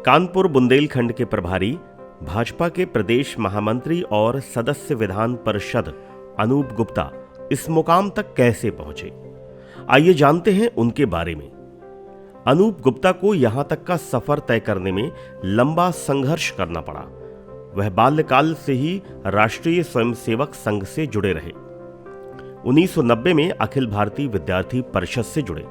कानपुर बुंदेलखंड के प्रभारी, भाजपा के प्रदेश महामंत्री और सदस्य विधान परिषद अनूप गुप्ता इस मुकाम तक कैसे पहुंचे, आइए जानते हैं उनके बारे में। अनूप गुप्ता को यहां तक का सफर तय करने में लंबा संघर्ष करना पड़ा। वह बाल्यकाल से ही राष्ट्रीय स्वयंसेवक संघ से जुड़े रहे। 1990 में अखिल भारतीय विद्यार्थी परिषद से जुड़े।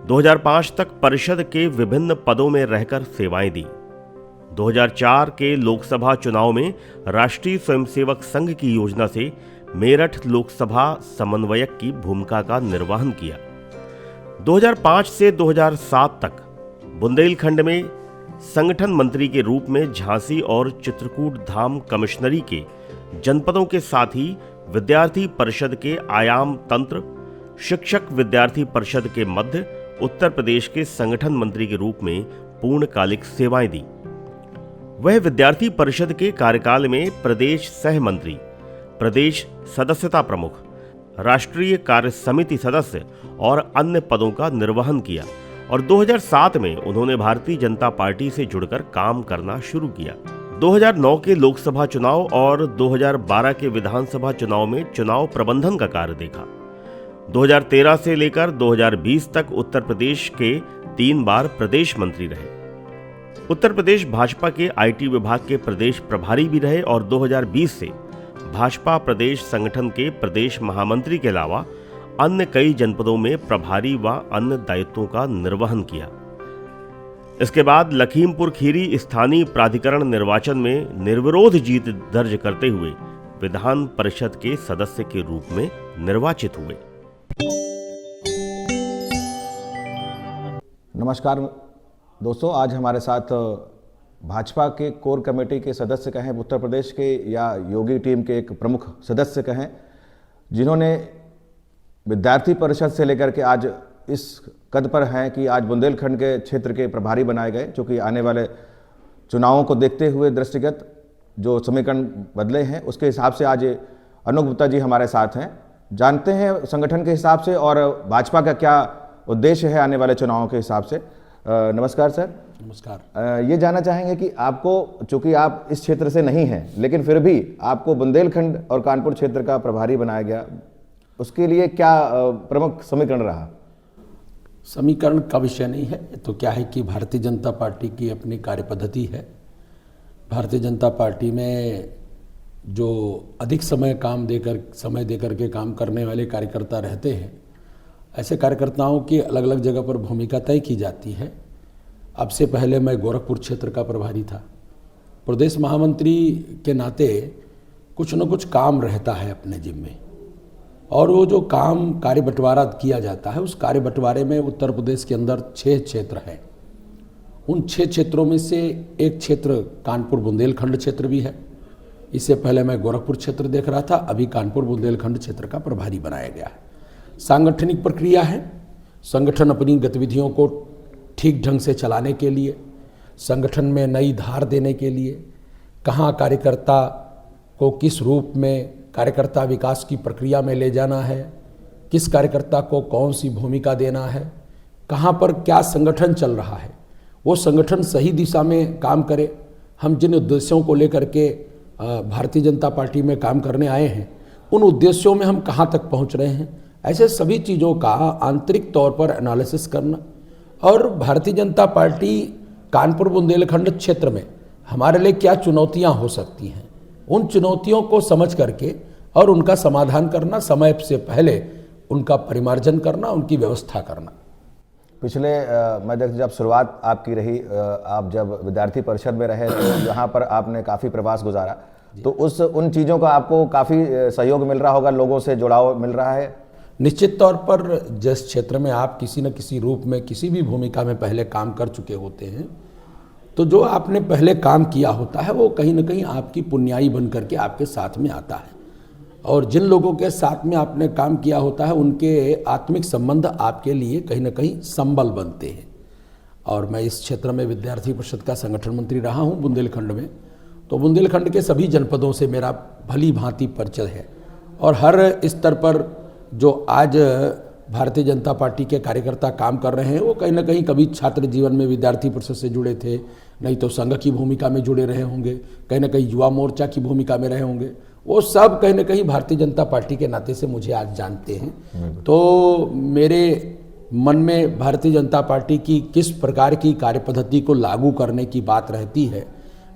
2005 तक परिषद के विभिन्न पदों में रहकर सेवाएं दी। 2004 के लोकसभा चुनाव में राष्ट्रीय स्वयंसेवक संघ की योजना से मेरठ लोकसभा समन्वयक की भूमिका का निर्वहन किया। 2005 से 2007 तक बुंदेलखंड में संगठन मंत्री के रूप में झांसी और चित्रकूट धाम कमिश्नरी के जनपदों के साथ ही विद्यार्थी परिषद के आयाम तंत्र, शिक्षक विद्यार्थी परिषद के मध्य उत्तर प्रदेश के संगठन मंत्री के रूप में पूर्णकालिक सेवाएं दी। वह विद्यार्थी परिषद के कार्यकाल में प्रदेश सह मंत्री, प्रदेश सदस्यता प्रमुख, राष्ट्रीय कार्य समिति सदस्य और अन्य पदों का निर्वहन किया और 2007 में उन्होंने भारतीय जनता पार्टी से जुड़कर काम करना शुरू किया। 2009 के लोकसभा चुनाव और 2012 के विधानसभा चुनाव में चुनाव प्रबंधन का कार्य देखा। 2013 से लेकर 2020 तक उत्तर प्रदेश के 3 बार प्रदेश मंत्री रहे। उत्तर प्रदेश भाजपा के आईटी विभाग के प्रदेश प्रभारी भी रहे और 2020 से भाजपा प्रदेश संगठन के प्रदेश महामंत्री के अलावा अन्य कई जनपदों में प्रभारी व अन्य दायित्वों का निर्वहन किया। इसके बाद लखीमपुर खीरी स्थानीय प्राधिकरण निर्वाचन में निर्विरोध जीत दर्ज करते हुए विधान परिषद के सदस्य के रूप में निर्वाचित हुए। नमस्कार दोस्तों, आज हमारे साथ भाजपा के कोर कमेटी के सदस्य कहें, उत्तर प्रदेश के या योगी टीम के एक प्रमुख सदस्य कहें, जिन्होंने विद्यार्थी परिषद से लेकर के आज इस कद पर हैं कि आज बुंदेलखंड के क्षेत्र के प्रभारी बनाए गए, जो कि आने वाले चुनावों को देखते हुए दृष्टिगत जो समीकरण बदले हैं उसके हिसाब से आज अनूप गुप्ता जी हमारे साथ हैं। जानते हैं संगठन के हिसाब से और भाजपा का क्या उद्देश्य है आने वाले चुनावों के हिसाब से। नमस्कार सर। नमस्कार। ये जानना चाहेंगे कि आपको, चूंकि आप इस क्षेत्र से नहीं हैं लेकिन फिर भी आपको बुंदेलखंड और कानपुर क्षेत्र का प्रभारी बनाया गया, उसके लिए क्या प्रमुख समीकरण रहा? समीकरण का विषय नहीं है, तो क्या है कि भारतीय जनता पार्टी की अपनी कार्यपद्धति है। भारतीय जनता पार्टी में जो अधिक समय देकर के काम करने वाले कार्यकर्ता रहते हैं, ऐसे कार्यकर्ताओं की अलग अलग जगह पर भूमिका तय की जाती है। अब से पहले मैं गोरखपुर क्षेत्र का प्रभारी था। प्रदेश महामंत्री के नाते कुछ न कुछ काम रहता है अपने जिम्मे, और वो जो काम कार्य बंटवारा किया जाता है, उस कार्य बंटवारे में उत्तर प्रदेश के अंदर 6 क्षेत्र हैं। उन 6 क्षेत्रों में से एक क्षेत्र कानपुर बुंदेलखंड क्षेत्र भी है। इससे पहले मैं गोरखपुर क्षेत्र देख रहा था, अभी कानपुर बुंदेलखंड क्षेत्र का प्रभारी बनाया गया है। सांगठनिक प्रक्रिया है। संगठन अपनी गतिविधियों को ठीक ढंग से चलाने के लिए, संगठन में नई धार देने के लिए, कहाँ कार्यकर्ता को किस रूप में कार्यकर्ता विकास की प्रक्रिया में ले जाना है, किस कार्यकर्ता को कौन सी भूमिका देना है, कहाँ पर क्या संगठन चल रहा है, वो संगठन सही दिशा में काम करे। हम जिन उद्देश्यों को लेकर के भारतीय जनता पार्टी में काम करने आए हैं, उन उद्देश्यों में हम कहाँ तक पहुँच रहे हैं, ऐसे सभी चीज़ों का आंतरिक तौर पर एनालिसिस करना। और भारतीय जनता पार्टी कानपुर बुंदेलखंड क्षेत्र में हमारे लिए क्या चुनौतियाँ हो सकती हैं, उन चुनौतियों को समझ करके और उनका समाधान करना, समय से पहले उनका परिमार्जन करना, उनकी व्यवस्था करना। पिछले मैं जब शुरुआत आपकी रही, आप जब विद्यार्थी परिषद में रहे तो यहाँ पर आपने काफ़ी प्रवास गुजारा, तो उन चीज़ों का आपको काफ़ी सहयोग मिल रहा होगा, लोगों से जुड़ाव मिल रहा है? निश्चित तौर पर जिस क्षेत्र में आप किसी न किसी रूप में किसी भी भूमिका में पहले काम कर चुके होते हैं, तो जो आपने पहले काम किया होता है वो कहीं ना कहीं आपकी पुण्याई बन करके आपके साथ में आता है, और जिन लोगों के साथ में आपने काम किया होता है उनके आत्मिक संबंध आपके लिए कहीं ना कहीं संबल बनते हैं। और मैं इस क्षेत्र में विद्यार्थी परिषद का संगठन मंत्री रहा हूँ बुंदेलखंड में, तो बुंदेलखंड के सभी जनपदों से मेरा भली भांति परिचय है, और हर स्तर पर जो आज भारतीय जनता पार्टी के कार्यकर्ता काम कर रहे हैं वो कहीं ना कहीं कभी छात्र जीवन में विद्यार्थी परिषद से जुड़े थे, नहीं तो संघ की भूमिका में जुड़े रहे होंगे, कहीं ना कहीं युवा मोर्चा की भूमिका में रहे होंगे। वो सब कहीं ना कहीं भारतीय जनता पार्टी के नाते से मुझे आज जानते हैं। तो मेरे मन में भारतीय जनता पार्टी की किस प्रकार की कार्यपद्धति को लागू करने की बात रहती है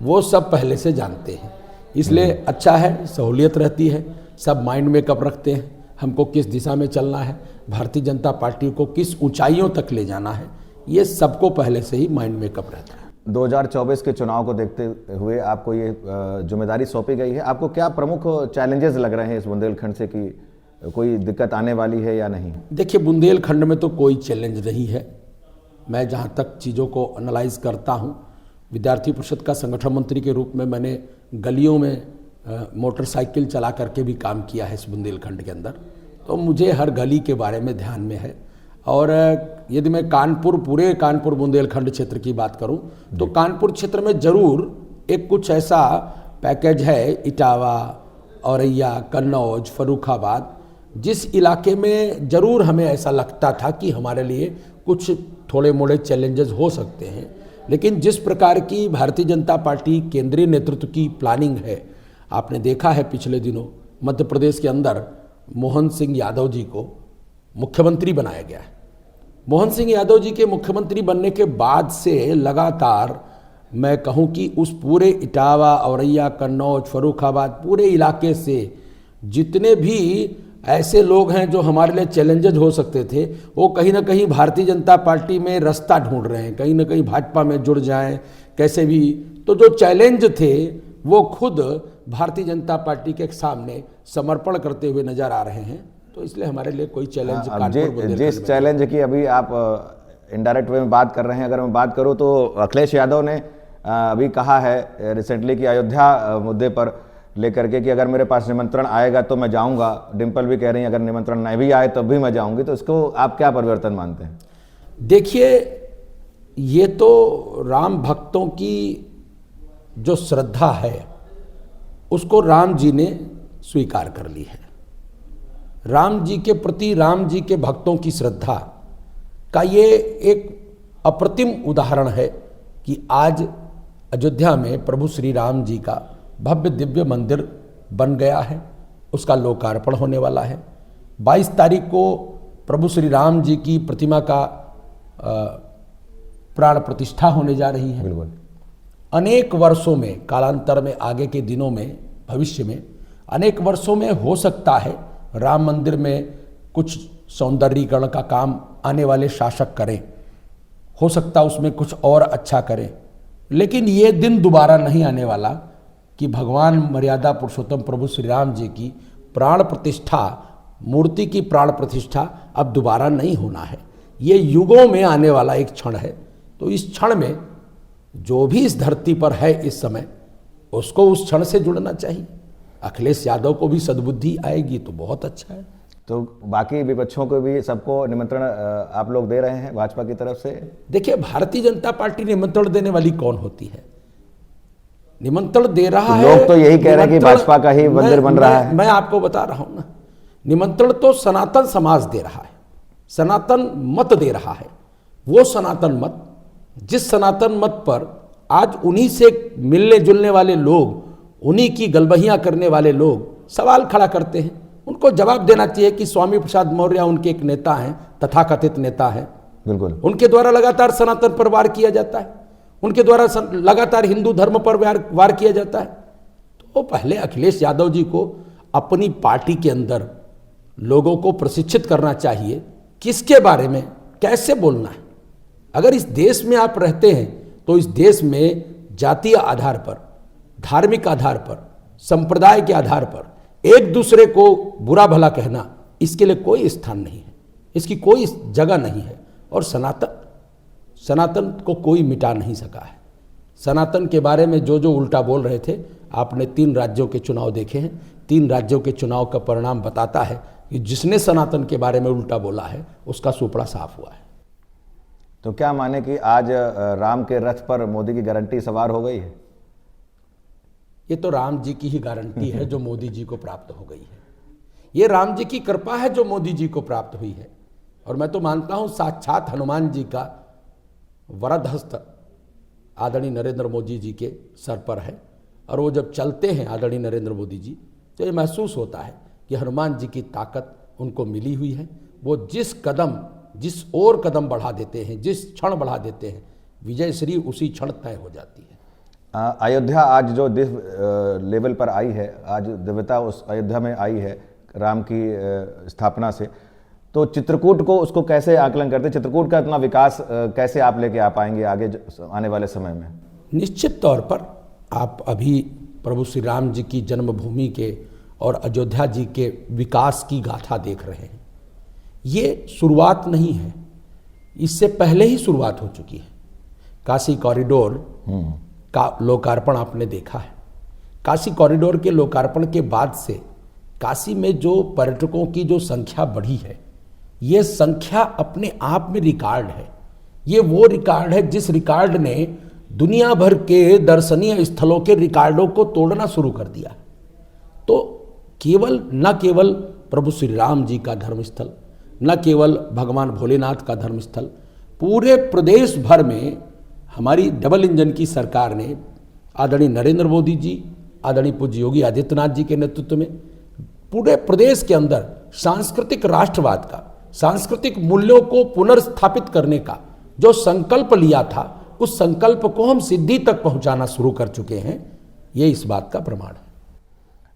वो सब पहले से जानते हैं। इसलिए अच्छा है, सहूलियत रहती है, सब माइंड मेकअप रखते हैं हमको किस दिशा में चलना है, भारतीय जनता पार्टी को किस ऊंचाइयों तक ले जाना है, ये सबको पहले से ही माइंड मेकअप रहता है। 2024 के चुनाव को देखते हुए आपको ये जिम्मेदारी सौंपी गई है, आपको क्या प्रमुख चैलेंजेस लग रहे हैं इस बुंदेलखंड से, कि कोई दिक्कत आने वाली है या नहीं? देखिए, बुंदेलखंड में तो कोई चैलेंज नहीं है। मैं जहाँ तक चीज़ों को एनालाइज करता हूँ, विद्यार्थी परिषद का संगठन मंत्री के रूप में मैंने गलियों में मोटरसाइकिल चला करके भी काम किया है इस बुंदेलखंड के अंदर, तो मुझे हर गली के बारे में ध्यान में है। और यदि मैं पूरे कानपुर बुंदेलखंड क्षेत्र की बात करूं तो कानपुर क्षेत्र में जरूर एक कुछ ऐसा पैकेज है, इटावा, औरैया, कन्नौज, फर्रुखाबाद, जिस इलाके में जरूर हमें ऐसा लगता था कि हमारे लिए कुछ थोड़े मोड़े चैलेंजेस हो सकते हैं। लेकिन जिस प्रकार की भारतीय जनता पार्टी केंद्रीय नेतृत्व की प्लानिंग है, आपने देखा है पिछले दिनों मध्य प्रदेश के अंदर मोहन सिंह यादव जी को मुख्यमंत्री बनाया गया है। मोहन सिंह यादव जी के मुख्यमंत्री बनने के बाद से लगातार मैं कहूं कि उस पूरे इटावा, औरैया, कन्नौज, फर्रुखाबाद पूरे इलाके से जितने भी ऐसे लोग हैं जो हमारे लिए चैलेंजेज हो सकते थे, वो कहीं ना कहीं भारतीय जनता पार्टी में रास्ता ढूंढ रहे हैं, कहीं ना कहीं भाजपा में जुड़ जाएं कैसे भी। तो जो चैलेंज थे वो खुद भारतीय जनता पार्टी के सामने समर्पण करते हुए नजर आ रहे हैं। तो इसलिए हमारे लिए कोई चैलेंज जिस चैलेंज की अभी आप इनडायरेक्ट वे में बात कर रहे हैं, अगर मैं बात करूं तो अखिलेश यादव ने अभी कहा है रिसेंटली कि अयोध्या मुद्दे पर लेकर के कि अगर मेरे पास निमंत्रण आएगा तो मैं जाऊंगा। डिम्पल भी कह रही हैं अगर निमंत्रण नहीं भी आए तब भी मैं जाऊंगी। तो इसको आप क्या परिवर्तन मानते हैं? देखिए, ये तो राम भक्तों की जो श्रद्धा है उसको राम जी ने स्वीकार कर ली है। राम जी के प्रति, राम जी के भक्तों की श्रद्धा का ये एक अप्रतिम उदाहरण है कि आज अयोध्या में प्रभु श्री राम जी का भव्य दिव्य मंदिर बन गया है, उसका लोकार्पण होने वाला है। 22 तारीख को प्रभु श्री राम जी की प्रतिमा का प्राण प्रतिष्ठा होने जा रही है। बिल्कुल। अनेक वर्षों में, कालांतर में, आगे के दिनों में, भविष्य में अनेक वर्षों में हो सकता है राम मंदिर में कुछ सौंदर्यीकरण का काम आने वाले शासक करें, हो सकता उसमें कुछ और अच्छा करें। लेकिन ये दिन दोबारा नहीं आने वाला कि भगवान मर्यादा पुरुषोत्तम प्रभु श्री राम जी की प्राण प्रतिष्ठा, मूर्ति की प्राण प्रतिष्ठा अब दोबारा नहीं होना है। ये युगों में आने वाला एक क्षण है। तो इस क्षण में जो भी इस धरती पर है इस समय, उसको उस क्षण से जुड़ना चाहिए। अखिलेश यादव को भी सद्बुद्धि आएगी तो बहुत अच्छा है। तो बाकी विपक्षों को भी सबको निमंत्रण आप लोग दे रहे हैं भाजपा की तरफ से? देखिए, भारतीय जनता पार्टी निमंत्रण देने वाली कौन होती है? निमंत्रण दे रहा है, लोग तो यही कह रहे हैं कि भाजपा का ही मंदिर बन रहा है। मैं आपको बता रहा हूं ना, निमंत्रण तो सनातन समाज दे रहा है, सनातन मत दे रहा है। वो सनातन मत, जिस सनातन मत पर आज उन्हीं से मिलने जुलने वाले लोग, उन्हीं की गलबहियां करने वाले लोग सवाल खड़ा करते हैं, उनको जवाब देना चाहिए कि स्वामी प्रसाद मौर्य उनके एक नेता हैं, तथाकथित नेता हैं। बिल्कुल। उनके द्वारा लगातार सनातन पर वार किया जाता है, उनके द्वारा लगातार हिंदू धर्म पर वार किया जाता है। तो पहले अखिलेश यादव जी को अपनी पार्टी के अंदर लोगों को प्रशिक्षित करना चाहिए किसके बारे में कैसे बोलना है। अगर इस देश में आप रहते हैं तो इस देश में जातीय आधार पर, धार्मिक आधार पर, संप्रदाय के आधार पर एक दूसरे को बुरा भला कहना, इसके लिए कोई स्थान नहीं है, इसकी कोई जगह नहीं है। और सनातन को कोई मिटा नहीं सका है। सनातन के बारे में जो जो उल्टा बोल रहे थे, आपने 3 राज्यों के चुनाव देखे हैं। 3 राज्यों के चुनाव का परिणाम बताता है कि जिसने सनातन के बारे में उल्टा बोला है उसका सुपड़ा साफ हुआ है। तो क्या माने कि आज राम के रथ पर मोदी की गारंटी सवार हो गई है? ये तो राम जी की ही गारंटी है जो मोदी जी को प्राप्त हो गई है। ये राम जी की कृपा है जो मोदी जी को प्राप्त हुई है। और मैं तो मानता हूं साक्षात हनुमान जी का वरद हस्त आदरणीय नरेंद्र मोदी जी के सर पर है, और वो जब चलते हैं आदरणीय नरेंद्र मोदी जी तो ये महसूस होता है कि हनुमान जी की ताकत उनको मिली हुई है। वो जिस ओर कदम बढ़ा देते हैं, जिस क्षण बढ़ा देते हैं, विजय श्री उसी क्षण तय हो जाती है। अयोध्या आज जो दिव्य लेवल पर आई है, आज दिव्यता उस अयोध्या में आई है राम की स्थापना से, तो चित्रकूट को उसको कैसे आकलन करते, चित्रकूट का इतना विकास कैसे आप लेके आ पाएंगे आगे आने वाले समय में? निश्चित तौर पर आप अभी प्रभु श्री राम जी की जन्मभूमि के और अयोध्या जी के विकास की गाथा देख रहे हैं। ये शुरुआत नहीं है, इससे पहले ही शुरुआत हो चुकी है। काशी कॉरिडोर का लोकार्पण आपने देखा है। काशी कॉरिडोर के लोकार्पण के बाद से काशी में जो पर्यटकों की जो संख्या बढ़ी है, ये संख्या अपने आप में रिकॉर्ड है। ये वो रिकॉर्ड है जिस रिकॉर्ड ने दुनिया भर के दर्शनीय स्थलों के रिकॉर्डों को तोड़ना शुरू कर दिया। तो न केवल प्रभु श्री राम जी का धर्मस्थल, न केवल भगवान भोलेनाथ का धर्मस्थल, पूरे प्रदेश भर में हमारी डबल इंजन की सरकार ने आदरणीय नरेंद्र मोदी जी, आदरणीय पूज्य योगी आदित्यनाथ जी के नेतृत्व में पूरे प्रदेश के अंदर सांस्कृतिक राष्ट्रवाद का, सांस्कृतिक मूल्यों को पुनर्स्थापित करने का जो संकल्प लिया था, उस संकल्प को हम सिद्धि तक पहुंचाना शुरू कर चुके हैं। ये इस बात का प्रमाण है।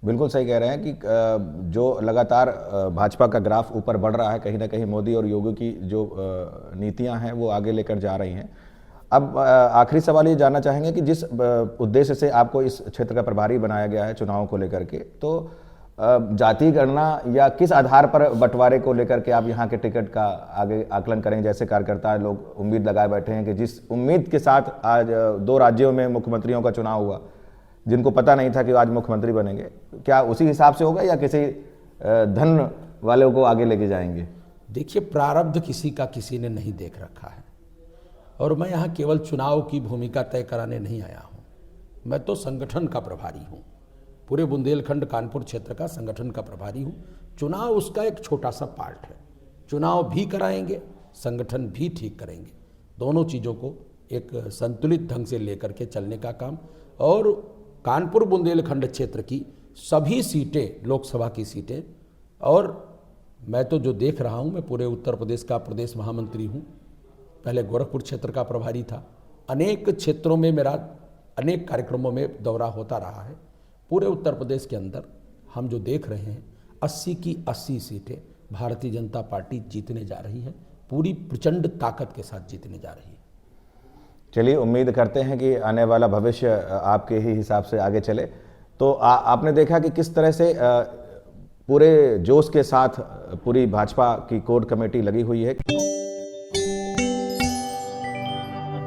बिल्कुल सही कह रहे हैं कि जो लगातार भाजपा का ग्राफ ऊपर बढ़ रहा है, कहीं ना कहीं मोदी और योगी की जो नीतियां हैं वो आगे लेकर जा रही हैं। अब आखिरी सवाल ये जानना चाहेंगे कि जिस उद्देश्य से आपको इस क्षेत्र का प्रभारी बनाया गया है चुनाव को लेकर के, तो जाति गणना या किस आधार पर बंटवारे को लेकर के आप यहाँ के टिकट का आगे आकलन करेंगे? जैसे कार्यकर्ता लोग उम्मीद लगाए बैठे हैं कि जिस उम्मीद के साथ आज 2 राज्यों में मुख्यमंत्रियों का चुनाव हुआ, जिनको पता नहीं था कि आज मुख्यमंत्री बनेंगे, क्या उसी हिसाब से होगा या किसी धन वालों को आगे लेके जाएंगे? देखिए, प्रारब्ध किसी का किसी ने नहीं देख रखा है, और मैं यहाँ केवल चुनाव की भूमिका तय कराने नहीं आया हूँ। मैं तो संगठन का प्रभारी हूँ, पूरे बुंदेलखंड कानपुर क्षेत्र का संगठन का प्रभारी हूँ। चुनाव उसका एक छोटा सा पार्ट है। चुनाव भी कराएंगे, संगठन भी ठीक करेंगे। दोनों चीज़ों को एक संतुलित ढंग से लेकर के चलने का काम, और कानपुर बुंदेलखंड क्षेत्र की सभी सीटें, लोकसभा की सीटें, और मैं तो जो देख रहा हूँ, मैं पूरे उत्तर प्रदेश का प्रदेश महामंत्री हूँ, पहले गोरखपुर क्षेत्र का प्रभारी था। अनेक क्षेत्रों में मेरा अनेक कार्यक्रमों में दौरा होता रहा है। पूरे उत्तर प्रदेश के अंदर हम जो देख रहे हैं, 80 की 80 सीटें भारतीय जनता पार्टी जीतने जा रही है, पूरी प्रचंड ताकत के साथ जीतने जा रही है। चलिए, उम्मीद करते हैं कि आने वाला भविष्य आपके ही हिसाब से आगे चले। तो आपने देखा कि किस तरह से पूरे जोश के साथ पूरी भाजपा की कोर कमेटी लगी हुई है।